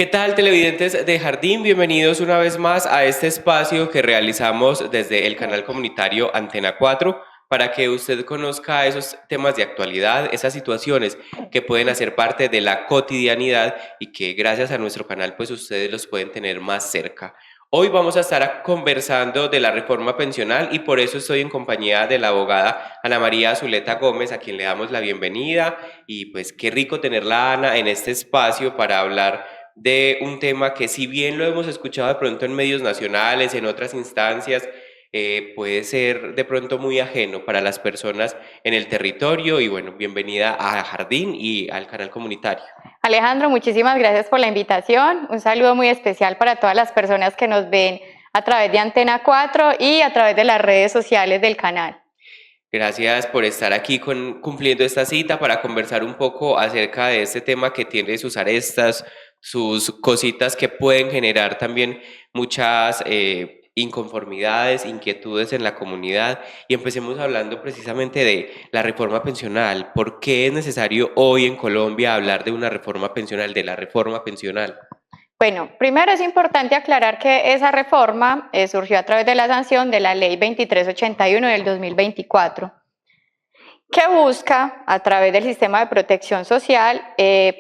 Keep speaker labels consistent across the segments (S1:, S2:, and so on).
S1: ¿Qué tal, televidentes de Jardín? Bienvenidos una vez más a este espacio que realizamos desde el canal comunitario Antena 4 para que usted conozca esos temas de actualidad, esas situaciones que pueden hacer parte de la cotidianidad y que gracias a nuestro canal pues ustedes los pueden tener más cerca. Hoy vamos a estar conversando de la reforma pensional y por eso estoy en compañía de la abogada Ana María Zuleta Gómez, a quien le damos la bienvenida y pues qué rico tenerla, Ana, en este espacio para hablar de un tema que si bien lo hemos escuchado de pronto en medios nacionales, en otras instancias, puede ser de pronto muy ajeno para las personas en el territorio y bueno, bienvenida a Jardín y al canal comunitario.
S2: Alejandro, muchísimas gracias por la invitación. Un saludo muy especial para todas las personas que nos ven a través de Antena 4 y a través de las redes sociales del canal.
S1: Gracias por estar aquí cumpliendo esta cita para conversar un poco acerca de este tema que tiene sus arestas, sus cositas que pueden generar también muchas inconformidades, inquietudes en la comunidad. Y empecemos hablando precisamente de la reforma pensional. ¿Por qué es necesario hoy en Colombia hablar de una reforma pensional, de la reforma pensional?
S2: Bueno, primero es importante aclarar que esa reforma surgió a través de la sanción de la Ley 2381 del 2024, que busca, a través del sistema de protección social,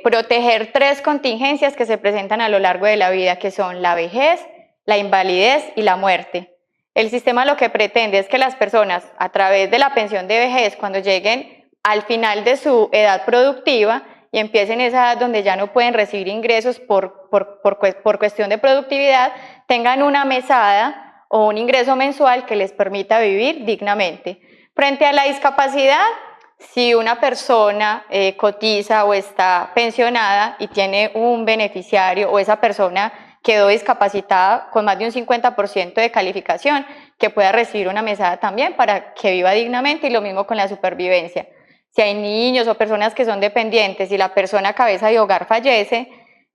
S2: proteger tres contingencias que se presentan a lo largo de la vida, que son la vejez, la invalidez y la muerte. El sistema lo que pretende es que las personas, a través de la pensión de vejez, cuando lleguen al final de su edad productiva y empiecen esa edad donde ya no pueden recibir ingresos por cuestión de productividad, tengan una mesada o un ingreso mensual que les permita vivir dignamente. Frente a la discapacidad, si una persona cotiza o está pensionada y tiene un beneficiario o esa persona quedó discapacitada con más de un 50% de calificación, que pueda recibir una mesada también para que viva dignamente, y lo mismo con la supervivencia. Si hay niños o personas que son dependientes y la persona cabeza de hogar fallece,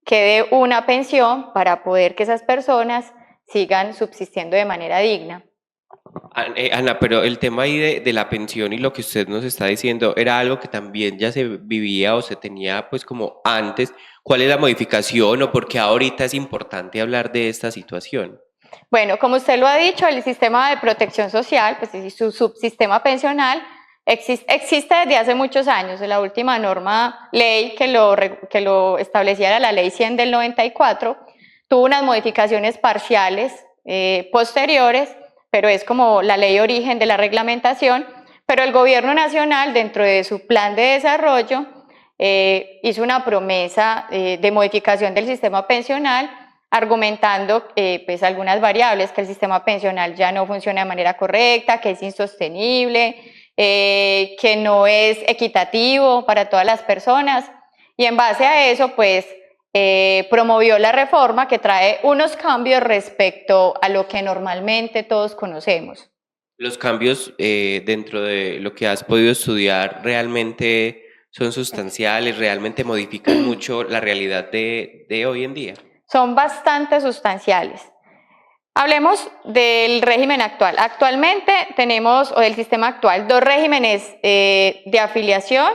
S2: quede una pensión para poder que esas personas sigan subsistiendo de manera digna.
S1: Ana, pero el tema ahí de la pensión y lo que usted nos está diciendo era algo que también ya se vivía o se tenía pues como antes. ¿Cuál es la modificación o por qué ahorita es importante hablar de esta situación?
S2: Bueno, como usted lo ha dicho, el sistema de protección social, pues su subsistema pensional, existe desde hace muchos años. La última norma ley que lo establecía era la ley 100 del 94, tuvo unas modificaciones parciales posteriores, pero es como la ley origen de la reglamentación. Pero el gobierno nacional, dentro de su plan de desarrollo, hizo una promesa de modificación del sistema pensional, argumentando pues algunas variables, que el sistema pensional ya no funciona de manera correcta, que es insostenible, que no es equitativo para todas las personas, y en base a eso pues promovió la reforma que trae unos cambios respecto a lo que normalmente todos conocemos.
S1: ¿Los cambios dentro de lo que has podido estudiar realmente son sustanciales, realmente modifican mucho la realidad de hoy en día?
S2: Son bastante sustanciales. Hablemos del régimen actual. Actualmente tenemos, o del sistema actual, dos regímenes de afiliación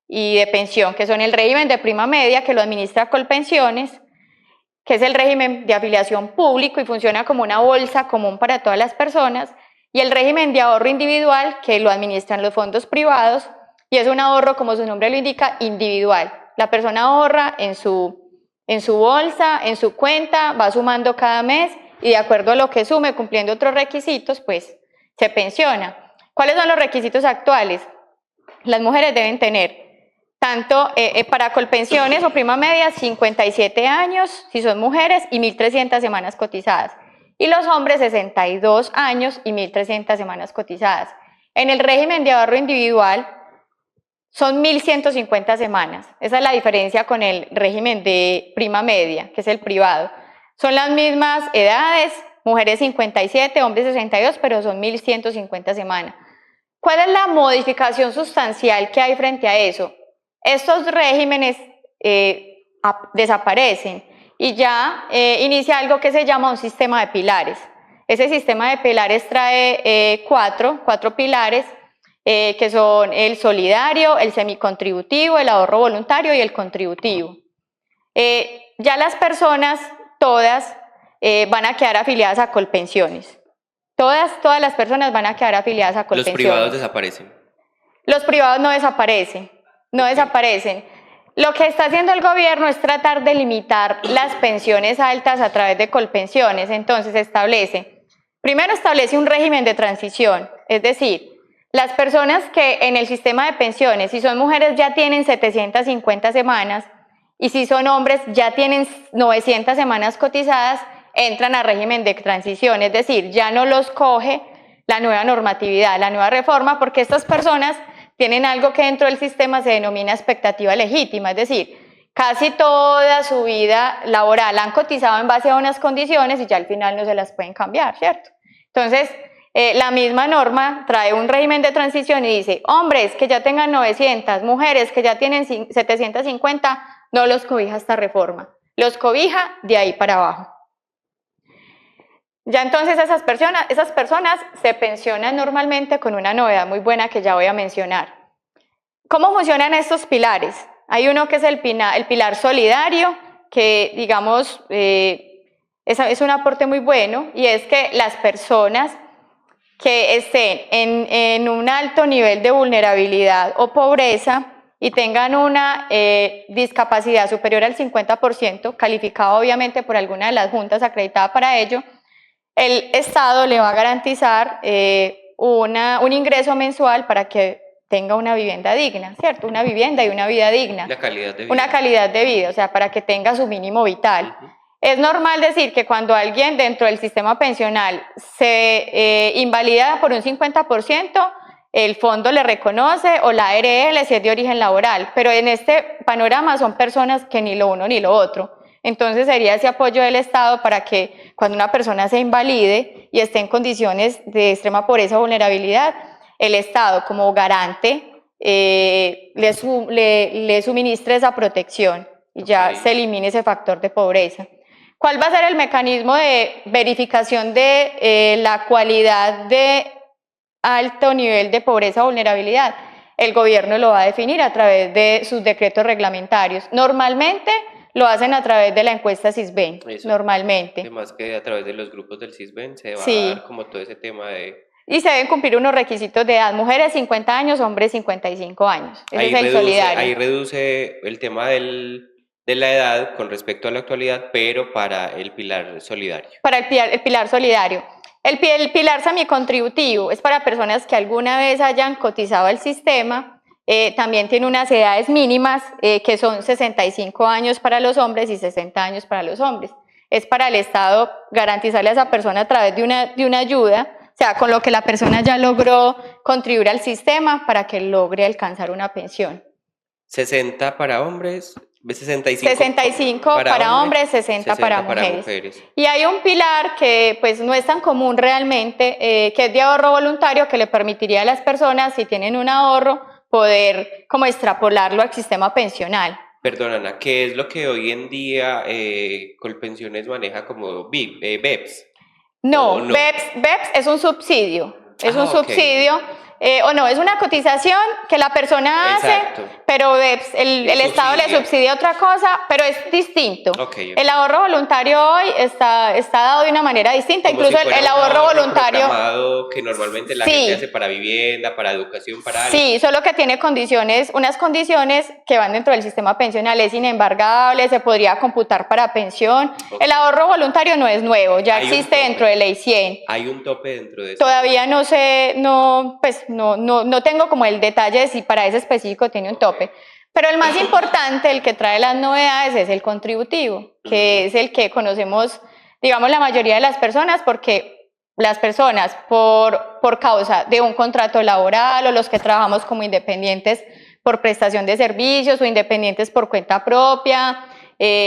S2: y de pensión, que son el régimen de prima media, que lo administra Colpensiones, que es el régimen de afiliación público y funciona como una bolsa común para todas las personas, y el régimen de ahorro individual, que lo administran los fondos privados, y es un ahorro, como su nombre lo indica, individual. La persona ahorra en su bolsa, en su cuenta, va sumando cada mes, y de acuerdo a lo que sume, cumpliendo otros requisitos, pues se pensiona. ¿Cuáles son los requisitos actuales? Las mujeres deben tener, tanto para Colpensiones o prima media, 57 años si son mujeres y 1.300 semanas cotizadas. Y los hombres, 62 años y 1.300 semanas cotizadas. En el régimen de ahorro individual son 1.150 semanas. Esa es la diferencia con el régimen de prima media, que es el privado. Son las mismas edades, mujeres 57, hombres 62, pero son 1.150 semanas. ¿Cuál es la modificación sustancial que hay frente a eso? Estos regímenes desaparecen y ya inicia algo que se llama un sistema de pilares. Ese sistema de pilares trae cuatro pilares, que son el solidario, el semicontributivo, el ahorro voluntario y el contributivo. ya las personas, todas, van a quedar afiliadas a Colpensiones. Todas las personas van a quedar afiliadas a Colpensiones.
S1: Los privados desaparecen.
S2: Los privados no desaparecen, no desaparecen. Lo que está haciendo el gobierno es tratar de limitar las pensiones altas a través de Colpensiones. Entonces primero establece un régimen de transición, es decir, las personas que en el sistema de pensiones, si son mujeres ya tienen 750 semanas y si son hombres ya tienen 900 semanas cotizadas, entran a régimen de transición, es decir, ya no los coge la nueva normatividad, la nueva reforma, porque estas personas tienen algo que dentro del sistema se denomina expectativa legítima, es decir, casi toda su vida laboral han cotizado en base a unas condiciones y ya al final no se las pueden cambiar, ¿cierto? Entonces, la misma norma trae un régimen de transición y dice, hombres que ya tengan 900, mujeres que ya tienen 750, no los cobija esta reforma, los cobija de ahí para abajo. Ya entonces esas personas se pensionan normalmente con una novedad muy buena que ya voy a mencionar. ¿Cómo funcionan estos pilares? Hay uno que es el pilar solidario, que digamos es un aporte muy bueno, y es que las personas que estén en un alto nivel de vulnerabilidad o pobreza y tengan una discapacidad superior al 50%, calificada obviamente por alguna de las juntas acreditada para ello, el Estado le va a garantizar un ingreso mensual para que tenga una vivienda digna, ¿cierto? Una vivienda y una vida digna.
S1: Una calidad de vida.
S2: Una calidad de vida, o sea, para que tenga su mínimo vital. Es normal decir que cuando alguien dentro del sistema pensional se invalida por un 50%, el fondo le reconoce o la ARL si es de origen laboral, pero en este panorama son personas que ni lo uno ni lo otro. Entonces sería ese apoyo del Estado para que cuando una persona se invalide y esté en condiciones de extrema pobreza o vulnerabilidad, el Estado como garante le suministre esa protección y ya se elimine ese factor de pobreza. ¿Cuál va a ser el mecanismo de verificación de la cualidad de alto nivel de pobreza o vulnerabilidad? El gobierno lo va a definir a través de sus decretos reglamentarios. Normalmente lo hacen a través de la encuesta Sisbén, normalmente.
S1: Además que a través de los grupos del Sisbén se va a dar como todo ese tema de...
S2: Y se deben cumplir unos requisitos de edad, mujeres 50 años, hombres 55 años. Ese es el solidario.
S1: Ahí reduce el tema de la edad con respecto a la actualidad, pero para el pilar solidario.
S2: Para el pilar solidario. El pilar semicontributivo es para personas que alguna vez hayan cotizado al sistema. También tiene unas edades mínimas que son 65 años para los hombres y 60 años para los hombres. Es para el Estado garantizarle a esa persona a través de una ayuda, o sea, con lo que la persona ya logró contribuir al sistema para que logre alcanzar una pensión.
S1: 60 para hombres, 65
S2: para hombres, 60 para mujeres. Y hay un pilar que pues no es tan común realmente, que es de ahorro voluntario, que le permitiría a las personas, si tienen un ahorro, poder como extrapolarlo al sistema pensional.
S1: Perdón, Ana, ¿qué es lo que hoy en día Colpensiones maneja como BEPS?
S2: No, BEPS es un subsidio, es un subsidio, o no, es una cotización que la persona hace, pero BEPS, el Estado le subsidia otra cosa, pero es distinto. El ahorro voluntario hoy está dado de una manera distinta, como incluso si el ahorro voluntario
S1: que normalmente la gente hace para vivienda, para educación, para algo.
S2: Sí, solo que tiene unas condiciones que van dentro del sistema pensional, es inembargable, se podría computar para pensión. El ahorro voluntario no es nuevo, ya existe dentro de Ley 100.
S1: ¿Hay un tope dentro de eso?
S2: Todavía no sé, no tengo como el detalle de si para ese específico tiene un tope, pero el más importante, el que trae las novedades, es el contributivo, que es el que conocemos, digamos, la mayoría de las personas, porque las personas por causa de un contrato laboral o los que trabajamos como independientes por prestación de servicios o independientes por cuenta propia,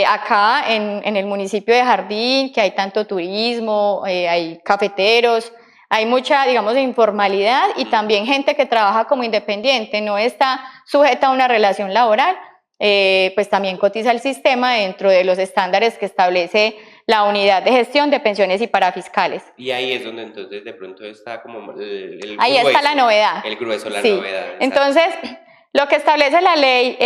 S2: acá en el municipio de Jardín, que hay tanto turismo, hay cafeteros, hay mucha, digamos, informalidad y también gente que trabaja como independiente, no está sujeta a una relación laboral, pues también cotiza el sistema dentro de los estándares que establece la Unidad de Gestión de Pensiones y Parafiscales.
S1: Y ahí es donde entonces de pronto está como el grueso.
S2: Ahí está la novedad.
S1: El grueso, la novedad.
S2: Entonces, lo que establece la ley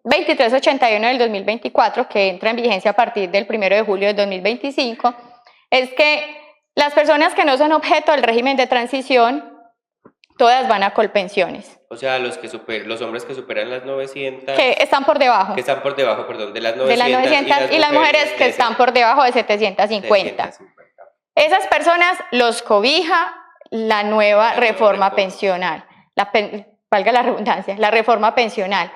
S2: 2381 del 2024, que entra en vigencia a partir del 1 de julio del 2025, es que las personas que no son objeto del régimen de transición, todas van a Colpensiones.
S1: O sea, los hombres que superan las 900...
S2: Que están por debajo.
S1: Que están por debajo, perdón, de las 900.
S2: De las 900 y las mujeres que están por debajo de 750. Esas personas los cobija la nueva reforma pensional. Valga la redundancia, la reforma pensional.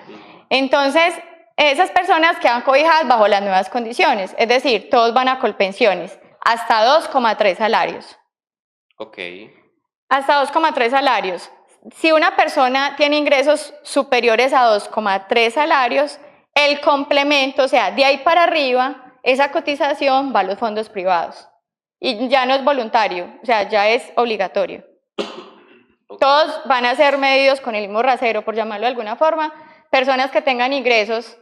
S2: Entonces, esas personas quedan cobijadas bajo las nuevas condiciones, es decir, todos van a Colpensiones, hasta 2,3 salarios.
S1: Ok.
S2: Hasta 2,3 salarios. Si una persona tiene ingresos superiores a 2,3 salarios, el complemento, o sea, de ahí para arriba, esa cotización va a los fondos privados. Y ya no es voluntario, o sea, ya es obligatorio. Okay. Todos van a ser medidos con el mismo rasero, por llamarlo de alguna forma. Personas que tengan ingresos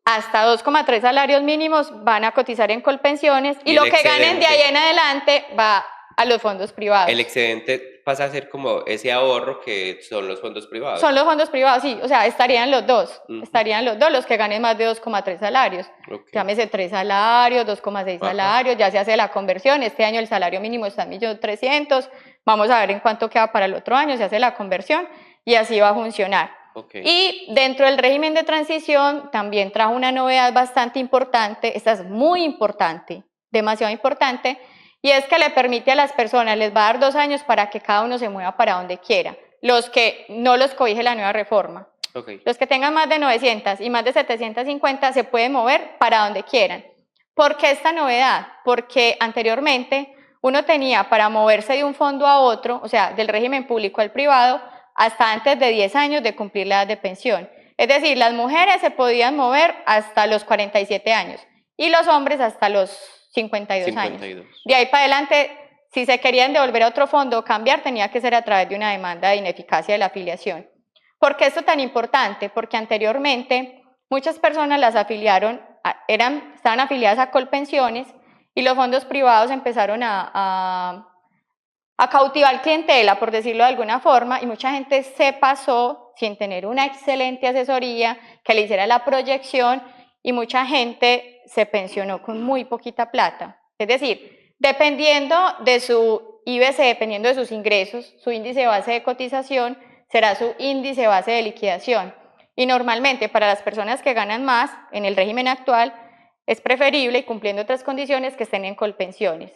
S2: hasta 2,3 salarios mínimos van a cotizar en Colpensiones y lo que ganen de ahí en adelante va a los fondos privados.
S1: El excedente pasa a ser como ese ahorro que son los fondos privados.
S2: Son los fondos privados, sí, o sea, estarían los dos, los que ganen más de 2,3 salarios. Okay. Llámese 3 salarios, 2,6 salarios, ya se hace la conversión. Este año el salario mínimo está en 1.300.000, vamos a ver en cuánto queda para el otro año, se hace la conversión y así va a funcionar. Okay. Y dentro del régimen de transición también trajo una novedad bastante importante, esta es muy importante, demasiado importante, y es que le permite a las personas, les va a dar 2 años para que cada uno se mueva para donde quiera, los que no los cobije la nueva reforma. Okay. Los que tengan más de 900 y más de 750 se pueden mover para donde quieran. ¿Por qué esta novedad? Porque anteriormente uno tenía para moverse de un fondo a otro, o sea, del régimen público al privado, hasta antes de 10 años de cumplir la edad de pensión. Es decir, las mujeres se podían mover hasta los 47 años y los hombres hasta los 52 años. De ahí para adelante, si se querían devolver a otro fondo o cambiar, tenía que ser a través de una demanda de ineficacia de la afiliación. ¿Por qué esto es tan importante? Porque anteriormente muchas personas las afiliaron, estaban afiliadas a Colpensiones y los fondos privados empezaron a cautivar clientela, por decirlo de alguna forma, y mucha gente se pasó sin tener una excelente asesoría que le hiciera la proyección y mucha gente se pensionó con muy poquita plata. Es decir, dependiendo de su IBC, dependiendo de sus ingresos, su índice base de cotización será su índice base de liquidación. Y normalmente para las personas que ganan más en el régimen actual es preferible, y cumpliendo otras condiciones, que estén en Colpensiones.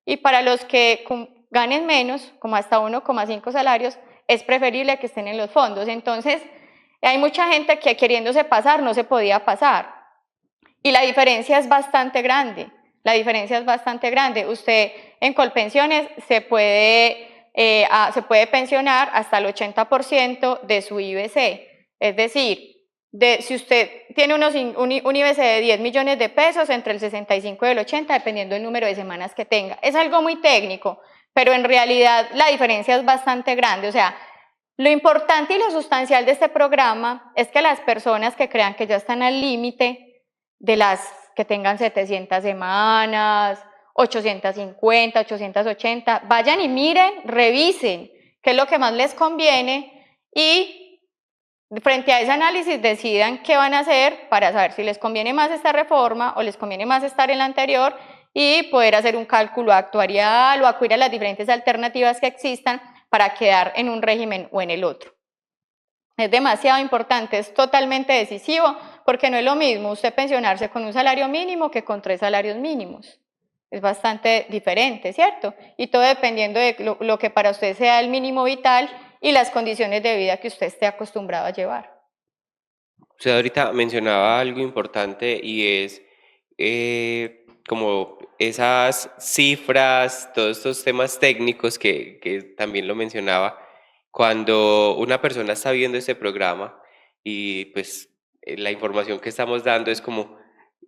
S2: Y para los que ganen menos, como hasta 1,5 salarios, es preferible que estén en los fondos. Entonces, hay mucha gente que queriéndose pasar no se podía pasar. Y la diferencia es bastante grande. Usted en Colpensiones se puede pensionar hasta el 80% de su IBC. Es decir, si usted tiene un IBC de 10 millones de pesos, entre el 65 y el 80, dependiendo del número de semanas que tenga. Es algo muy técnico, pero en realidad la diferencia es bastante grande. O sea, lo importante y lo sustancial de este programa es que las personas que crean que ya están al límite de las que tengan 700 semanas, 850, 880, vayan y miren, revisen qué es lo que más les conviene y frente a ese análisis decidan qué van a hacer para saber si les conviene más esta reforma o les conviene más estar en la anterior y poder hacer un cálculo actuarial o acudir a las diferentes alternativas que existan para quedar en un régimen o en el otro. Es demasiado importante, es totalmente decisivo, porque no es lo mismo usted pensionarse con un salario mínimo que con 3 salarios mínimos. Es bastante diferente, ¿cierto? Y todo dependiendo de lo que para usted sea el mínimo vital y las condiciones de vida que usted esté acostumbrado a llevar.
S1: Usted ahorita mencionaba algo importante y es como esas cifras, todos estos temas técnicos que también lo mencionaba. Cuando una persona está viendo este programa y pues la información que estamos dando es como,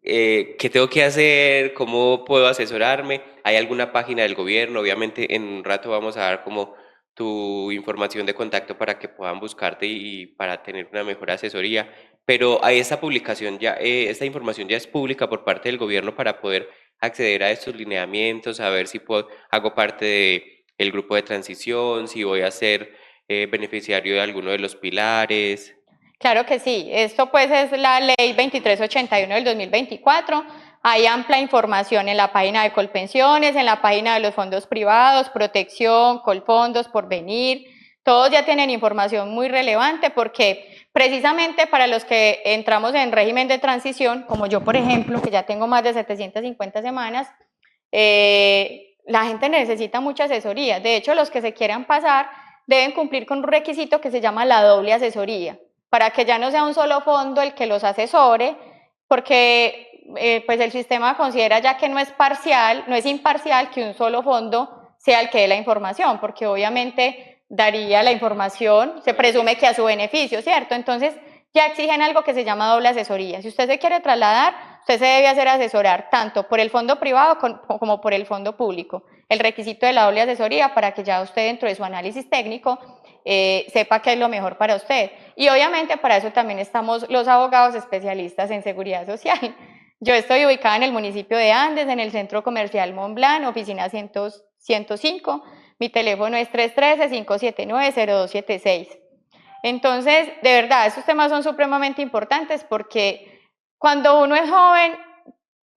S1: ¿qué tengo que hacer? ¿Cómo puedo asesorarme? ¿Hay alguna página del gobierno? Obviamente en un rato vamos a dar como tu información de contacto para que puedan buscarte y para tener una mejor asesoría. Pero a esta publicación ya, esta información ya es pública por parte del gobierno para poder acceder a estos lineamientos, a ver si hago parte del grupo de transición, si voy a ser beneficiario de alguno de los pilares.
S2: Claro que sí, esto pues es la ley 2381 del 2024, hay amplia información en la página de Colpensiones, en la página de los fondos privados, Protección, Colfondos, Porvenir, todos ya tienen información muy relevante porque precisamente para los que entramos en régimen de transición, como yo por ejemplo, que ya tengo más de 750 semanas, la gente necesita mucha asesoría. De hecho, los que se quieran pasar deben cumplir con un requisito que se llama la doble asesoría, para que ya no sea un solo fondo el que los asesore, porque pues el sistema considera ya que no es parcial, no es imparcial que un solo fondo sea el que dé la información, porque obviamente daría la información, se presume que a su beneficio, ¿cierto? Entonces ya exigen algo que se llama doble asesoría. Si usted se quiere trasladar, usted se debe hacer asesorar tanto por el fondo privado como por el fondo público. El requisito de la doble asesoría para que ya usted dentro de su análisis técnico sepa qué es lo mejor para usted. Y obviamente para eso también estamos los abogados especialistas en seguridad social. Yo estoy ubicada en el municipio de Andes, en el centro comercial Montblanc, oficina 105. Mi teléfono es 313-579-0276. Entonces, de verdad, estos temas son supremamente importantes porque cuando uno es joven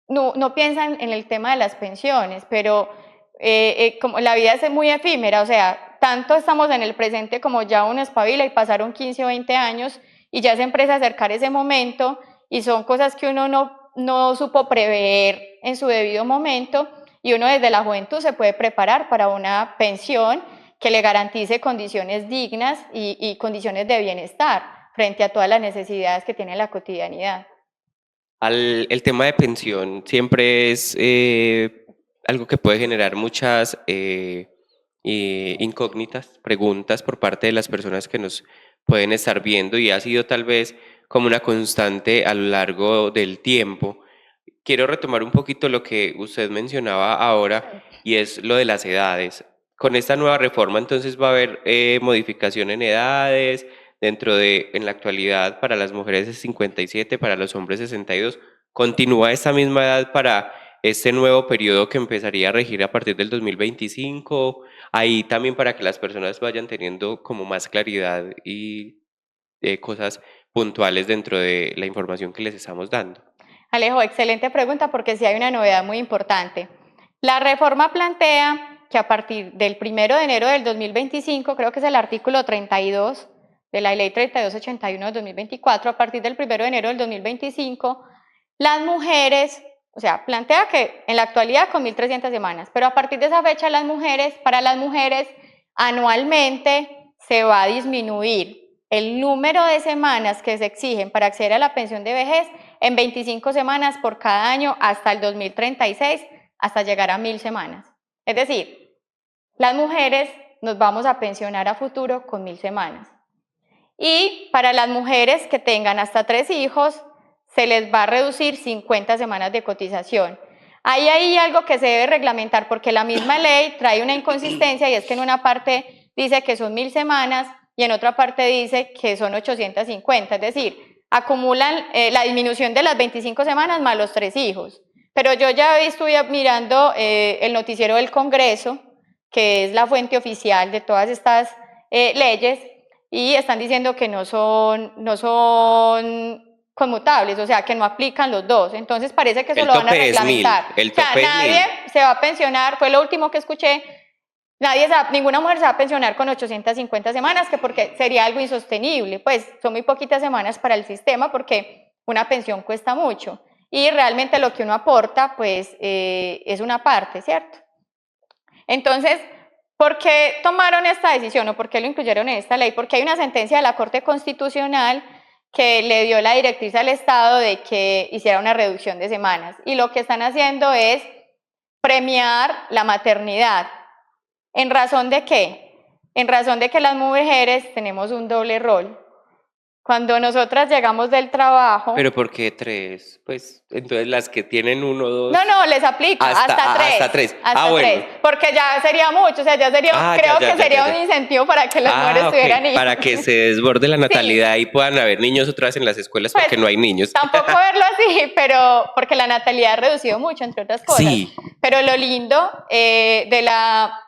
S2: no piensan en el tema de las pensiones, pero como la vida es muy efímera, o sea, tanto estamos en el presente como ya uno espabila y pasaron 15 o 20 años y ya se empieza a acercar ese momento y son cosas que uno no supo prever en su debido momento y uno desde la juventud se puede preparar para una pensión que le garantice condiciones dignas y condiciones de bienestar frente a todas las necesidades que tiene la cotidianidad.
S1: El tema de pensión siempre es algo que puede generar muchas incógnitas, preguntas por parte de las personas que nos pueden estar viendo y ha sido tal vez como una constante a lo largo del tiempo. Quiero retomar un poquito lo que usted mencionaba ahora y es lo de las edades. Con esta nueva reforma entonces va a haber modificación en edades, en la actualidad para las mujeres es 57, para los hombres 62. ¿Continúa esta misma edad para este nuevo periodo que empezaría a regir a partir del 2025? Ahí también para que las personas vayan teniendo como más claridad y cosas puntuales dentro de la información que les estamos dando.
S2: Alejo, excelente pregunta porque sí hay una novedad muy importante. La reforma plantea que a partir del 1 de enero del 2025, creo que es el artículo 32 de la ley 3281 del 2024, a partir del 1 de enero del 2025, las mujeres, o sea, plantea que en la actualidad con 1.300 semanas, pero a partir de esa fecha para las mujeres, anualmente se va a disminuir el número de semanas que se exigen para acceder a la pensión de vejez en 25 semanas por cada año hasta el 2036, hasta llegar a 1.000 semanas. Es decir, las mujeres nos vamos a pensionar a futuro con 1.000 semanas. Y para las mujeres que tengan hasta 3 hijos, se les va a reducir 50 semanas de cotización. Ahí hay algo que se debe reglamentar porque la misma ley trae una inconsistencia y es que en una parte dice que son 1.000 semanas y en otra parte dice que son 850, es decir, acumulan la disminución de las 25 semanas más los 3 hijos. Pero yo ya estuve mirando el noticiero del Congreso, que es la fuente oficial de todas estas leyes, y están diciendo que no son conmutables, o sea, que no aplican los dos. Entonces parece que eso lo van a reglamentar.
S1: El tope
S2: nadie se va a pensionar, fue lo último que escuché, ninguna mujer se va a pensionar con 850 semanas, que porque sería algo insostenible, pues son muy poquitas semanas para el sistema porque una pensión cuesta mucho y realmente lo que uno aporta pues es una parte, ¿cierto? Entonces, ¿por qué tomaron esta decisión o por qué lo incluyeron en esta ley? Porque hay una sentencia de la Corte Constitucional que le dio la directriz al Estado de que hiciera una reducción de semanas y lo que están haciendo es premiar la maternidad. ¿En razón de qué? En razón de que las mujeres tenemos un doble rol. Cuando nosotras llegamos del trabajo...
S1: ¿Pero por qué 3? Pues entonces las que tienen 1 o 2...
S2: No, les aplica, hasta 3.
S1: Hasta 3.
S2: Bueno. 3, porque ya sería mucho, o sea, ya sería, creo que sería un incentivo para que las mujeres tuvieran hijos.
S1: Para que se desborde la natalidad y puedan haber niños otra vez en las escuelas pues, porque no hay niños.
S2: Tampoco verlo así, pero porque la natalidad ha reducido mucho, entre otras cosas.
S1: Sí.
S2: Pero lo lindo de la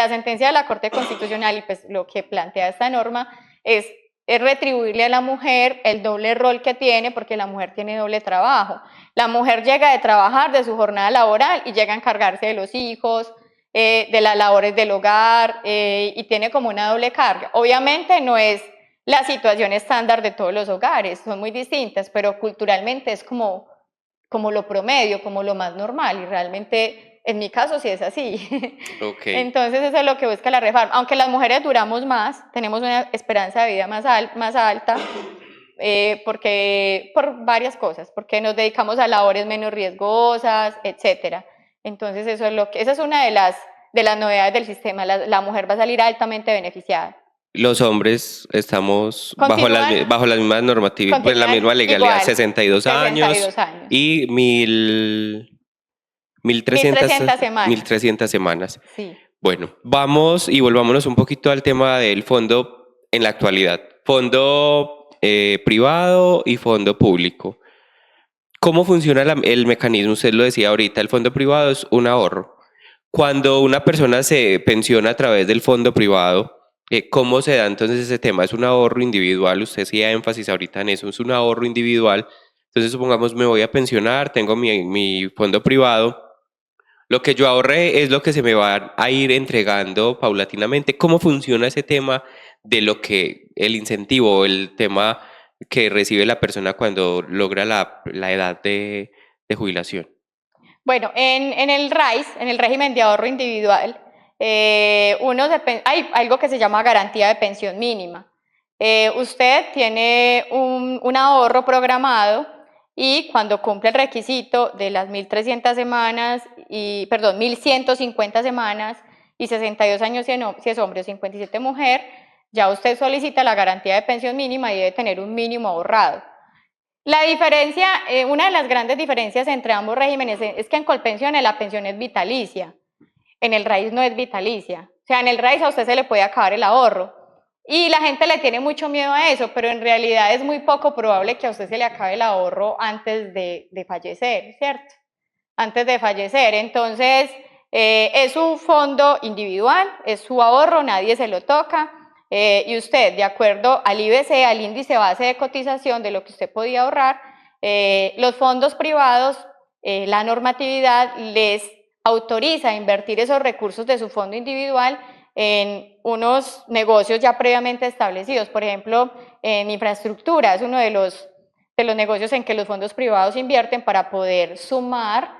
S2: sentencia de la Corte Constitucional y pues lo que plantea esta norma es es retribuirle a la mujer el doble rol que tiene, porque la mujer tiene doble trabajo. La mujer llega de trabajar, de su jornada laboral, y llega a encargarse de los hijos, de las labores del hogar, y tiene como una doble carga. Obviamente no es la situación estándar de todos los hogares, son muy distintas, pero culturalmente es como lo promedio, como lo más normal, y realmente en mi caso sí es así.
S1: Okay.
S2: Entonces eso es lo que busca la reforma. Aunque las mujeres duramos más, tenemos una esperanza de vida más alta, porque, por varias cosas, porque nos dedicamos a labores menos riesgosas, etcétera. Entonces eso es esa es una de las novedades del sistema, la mujer va a salir altamente beneficiada.
S1: Los hombres estamos bajo las mismas normativas, pues la misma legalidad,
S2: igual,
S1: 62 años y 1.300
S2: semanas.
S1: 1.300 semanas.
S2: Sí.
S1: Bueno, vamos y volvámonos un poquito al tema del fondo en la actualidad. Fondo privado y fondo público. ¿Cómo funciona el mecanismo? Usted lo decía ahorita, el fondo privado es un ahorro. Cuando una persona se pensiona a través del fondo privado, ¿cómo se da entonces ese tema? ¿Es un ahorro individual? Usted hacía énfasis ahorita en eso, es un ahorro individual. Entonces, supongamos, me voy a pensionar, tengo mi fondo privado. Lo que yo ahorré es lo que se me va a ir entregando paulatinamente. ¿Cómo funciona ese tema de el incentivo, el tema que recibe la persona cuando logra la edad de jubilación?
S2: Bueno, en el RAIS, en el régimen de ahorro individual, hay algo que se llama garantía de pensión mínima. Usted tiene un ahorro programado y cuando cumple el requisito de las 1.300 semanas, 1.150 semanas y 62 años si es hombre o 57 mujer, ya usted solicita la garantía de pensión mínima y debe tener un mínimo ahorrado. La diferencia, una de las grandes diferencias entre ambos regímenes es que en Colpensiones la pensión es vitalicia, en el RAIS no es vitalicia. O sea, en el RAIS a usted se le puede acabar el ahorro. Y la gente le tiene mucho miedo a eso, pero en realidad es muy poco probable que a usted se le acabe el ahorro antes de fallecer, ¿cierto? Antes de fallecer. Entonces, es su fondo individual, es su ahorro, nadie se lo toca. Y usted, de acuerdo al IBC, al índice base de cotización de lo que usted podía ahorrar, los fondos privados, la normatividad les autoriza a invertir esos recursos de su fondo individual en unos negocios ya previamente establecidos. Por ejemplo, en infraestructura es uno de los negocios en que los fondos privados invierten para poder sumar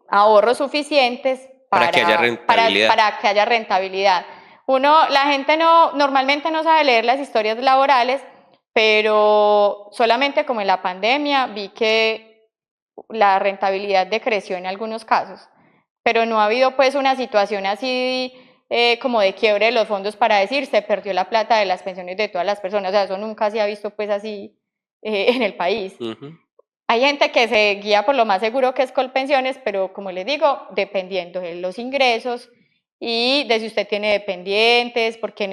S2: ahorros suficientes
S1: para que haya rentabilidad.
S2: Para que haya rentabilidad. La gente normalmente no sabe leer las historias laborales, pero solamente como en la pandemia vi que la rentabilidad decreció en algunos casos, pero no ha habido pues una situación así como de quiebre de los fondos para decir se perdió la plata de las pensiones de todas las personas, o sea, eso nunca se ha visto pues así en el país. Hay gente que se guía por lo más seguro que es Colpensiones, pero como les digo, dependiendo de los ingresos y de si usted tiene dependientes, porque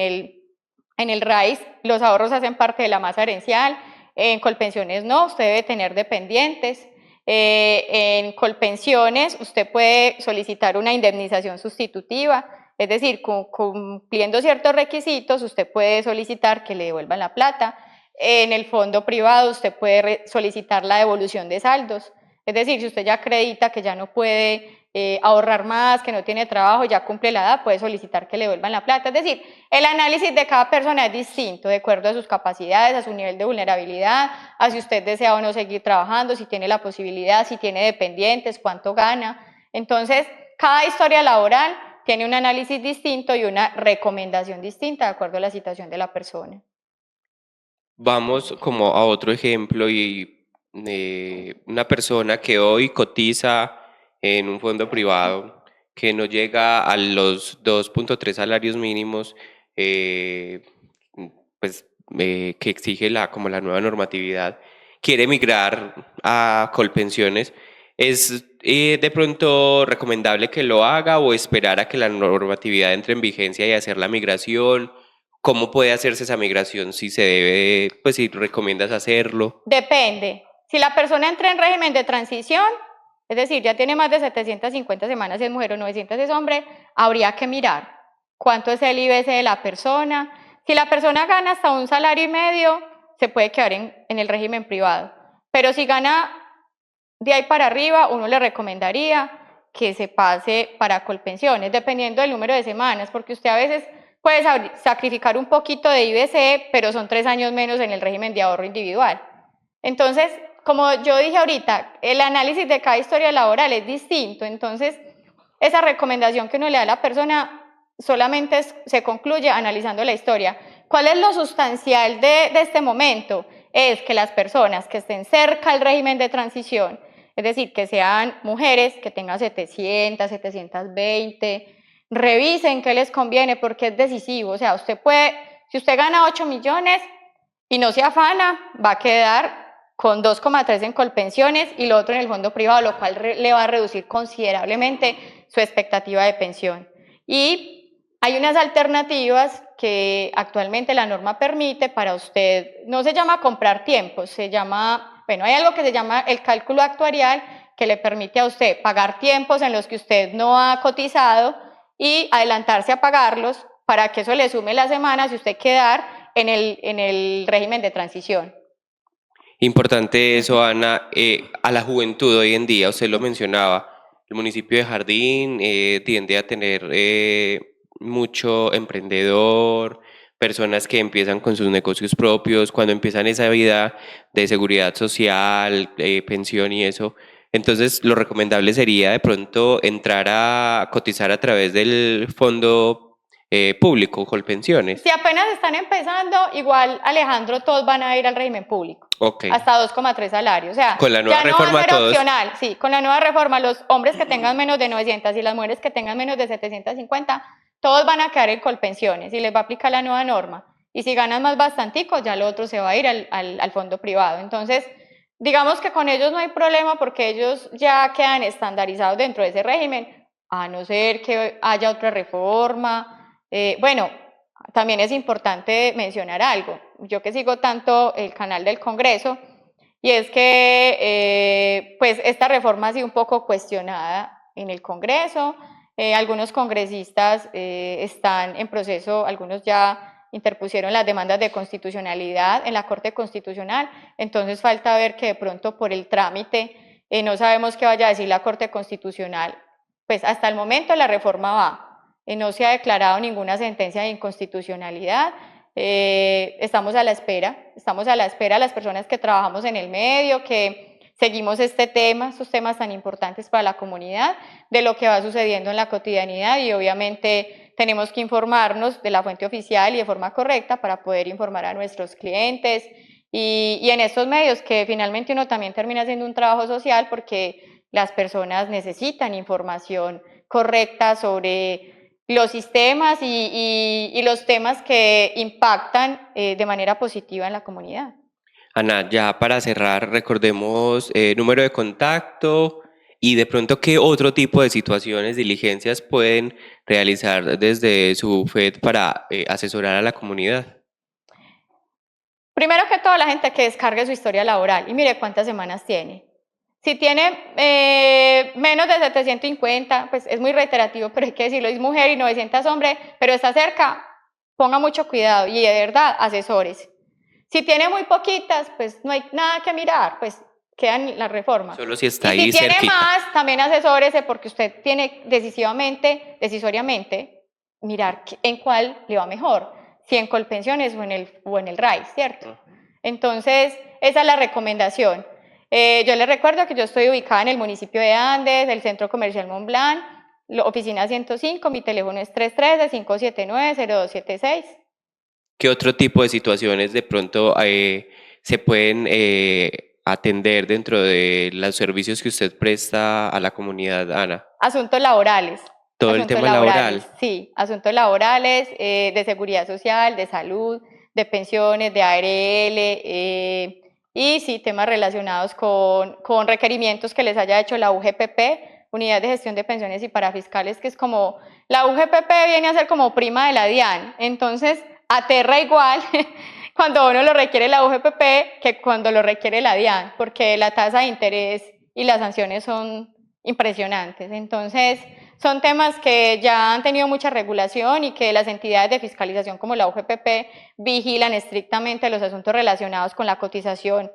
S2: en el RAIS los ahorros hacen parte de la masa herencial, en Colpensiones no, usted debe tener dependientes. En Colpensiones usted puede solicitar una indemnización sustitutiva, es decir, cumpliendo ciertos requisitos, usted puede solicitar que le devuelvan la plata. En el fondo privado usted puede solicitar la devolución de saldos, es decir, si usted ya acredita que ya no puede ahorrar más, que no tiene trabajo, ya cumple la edad, puede solicitar que le devuelvan la plata. Es decir, el análisis de cada persona es distinto, de acuerdo a sus capacidades, a su nivel de vulnerabilidad, a si usted desea o no seguir trabajando, si tiene la posibilidad, si tiene dependientes, cuánto gana. Entonces, cada historia laboral tiene un análisis distinto y una recomendación distinta de acuerdo a la situación de la persona.
S1: Vamos como a otro ejemplo y una persona que hoy cotiza en un fondo privado que no llega a los 2.3 salarios mínimos, pues que exige como la nueva normatividad, quiere migrar a Colpensiones. ¿Es de pronto recomendable que lo haga o esperar a que la normatividad entre en vigencia y hacer la migración? ¿Cómo puede hacerse esa migración? Si se debe, pues si recomiendas hacerlo.
S2: Depende. Si la persona entra en régimen de transición, es decir, ya tiene más de 750 semanas si es mujer o 900 si es hombre, habría que mirar cuánto es el IBC de la persona, Si la persona gana hasta un salario y medio, se puede quedar en el régimen privado. Pero si gana de ahí para arriba, uno le recomendaría que se pase para Colpensiones, dependiendo del número de semanas, porque usted a veces puede sacrificar un poquito de IBC, pero son 3 años menos en el régimen de ahorro individual. Entonces, como yo dije ahorita, el análisis de cada historia laboral es distinto, entonces esa recomendación que uno le da a la persona solamente se concluye analizando la historia. ¿Cuál es lo sustancial de este momento? Es que las personas que estén cerca al régimen de transición, es decir, que sean mujeres que tengan 700, 720, revisen qué les conviene porque es decisivo. O sea, usted puede, si usted gana 8 millones y no se afana, va a quedar con 2,3 en Colpensiones y lo otro en el fondo privado, lo cual le va a reducir considerablemente su expectativa de pensión. Y hay unas alternativas que actualmente la norma permite para usted, no se llama comprar tiempo, se llama, bueno, hay algo que se llama el cálculo actuarial que le permite a usted pagar tiempos en los que usted no ha cotizado y adelantarse a pagarlos para que eso le sume las semanas y usted quedar en el régimen de transición.
S1: Importante eso, Ana, a la juventud hoy en día, usted lo mencionaba, el municipio de Jardín tiende a tener mucho emprendedor, personas que empiezan con sus negocios propios, cuando empiezan esa vida de seguridad social, pensión y eso. Entonces, lo recomendable sería de pronto entrar a cotizar a través del fondo público, Colpensiones.
S2: Si apenas están empezando, igual Alejandro, todos van a ir al régimen público.
S1: Ok.
S2: Hasta 2,3 salarios. O sea,
S1: Con la nueva
S2: ya no
S1: reforma
S2: va a ser
S1: todos.
S2: opcional. Sí, con la nueva reforma, los hombres que tengan menos de 900 y las mujeres que tengan menos de 750, todos van a quedar en Colpensiones y les va a aplicar la nueva norma. Y si ganan más bastanticos, ya lo otro se va a ir al fondo privado. Entonces, digamos que con ellos no hay problema porque ellos ya quedan estandarizados dentro de ese régimen, a no ser que haya otra reforma. Bueno, también es importante mencionar algo. Yo que sigo tanto el canal del Congreso, y es que pues esta reforma ha sido un poco cuestionada en el Congreso. Algunos congresistas están en proceso, algunos ya interpusieron las demandas de constitucionalidad en la Corte Constitucional, entonces falta ver que de pronto por el trámite no sabemos qué vaya a decir la Corte Constitucional. Pues hasta el momento la reforma va. No se ha declarado ninguna sentencia de inconstitucionalidad. Estamos a la espera las personas que trabajamos en el medio, que seguimos estos temas tan importantes para la comunidad, de lo que va sucediendo en la cotidianidad y obviamente tenemos que informarnos de la fuente oficial y de forma correcta para poder informar a nuestros clientes y en estos medios que finalmente uno también termina haciendo un trabajo social porque las personas necesitan información correcta sobre los sistemas y los temas que impactan de manera positiva en la comunidad.
S1: Ana, ya para cerrar, recordemos número de contacto y de pronto qué otro tipo de situaciones, diligencias pueden realizar desde su FED para asesorar a la comunidad.
S2: Primero que todo, la gente que descargue su historia laboral y mire cuántas semanas tiene. Si tiene menos de 750, pues es muy reiterativo, pero hay que decirlo, es mujer y 900 hombres, pero está cerca, ponga mucho cuidado y de verdad, asesores. Si tiene muy poquitas, pues no hay nada que mirar, pues quedan las reformas.
S1: Solo si está
S2: y
S1: ahí
S2: si tiene
S1: cerquita.
S2: más, también asesórese porque usted tiene decisoriamente mirar en cuál le va mejor, si en Colpensiones o en el RAI, ¿cierto? Entonces, esa es la recomendación. Yo les recuerdo que yo estoy ubicada en el municipio de Andes, el Centro Comercial Montblanc, oficina 105, mi teléfono es 313-579-0276.
S1: ¿Qué otro tipo de situaciones de pronto se pueden atender dentro de los servicios que usted presta a la comunidad, Ana?
S2: Asuntos laborales.
S1: Todo el tema laboral.
S2: Sí, asuntos laborales, de seguridad social, de salud, de pensiones, de ARL, y sí, temas relacionados con requerimientos que les haya hecho la UGPP, Unidad de Gestión de Pensiones y Parafiscales, que es como, la UGPP viene a ser como prima de la DIAN, entonces aterra igual cuando uno lo requiere la UGPP que cuando lo requiere la DIAN, porque la tasa de interés y las sanciones son impresionantes. Entonces, Son temas que ya han tenido mucha regulación y que las entidades de fiscalización como la UGPP vigilan estrictamente los asuntos relacionados con la cotización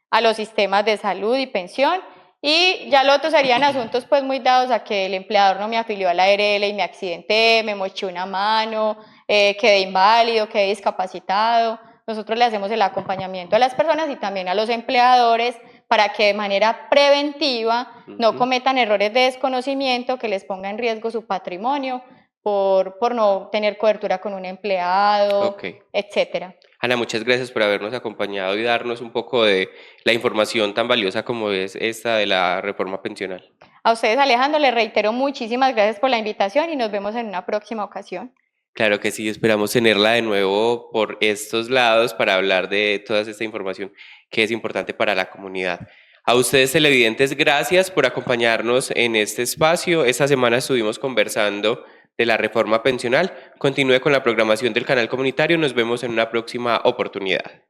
S2: a los sistemas de salud y pensión. Y ya lo otro serían asuntos pues muy dados a que el empleador no me afilió a la ARL y me accidenté, me moché una mano, quedé inválido, quedé discapacitado. Nosotros le hacemos el acompañamiento a las personas y también a los empleadores para que de manera preventiva no cometan errores de desconocimiento que les ponga en riesgo su patrimonio por no tener cobertura con un empleado, etcétera.
S1: Ana, muchas gracias por habernos acompañado y darnos un poco de la información tan valiosa como es esta de la reforma pensional.
S2: A ustedes, Alejandro, les reitero muchísimas gracias por la invitación y nos vemos en una próxima ocasión.
S1: Claro que sí, esperamos tenerla de nuevo por estos lados para hablar de toda esta información que es importante para la comunidad. A ustedes, televidentes, gracias por acompañarnos en este espacio. Esta semana estuvimos conversando de la reforma pensional. Continúe con la programación del canal comunitario. Nos vemos en una próxima oportunidad.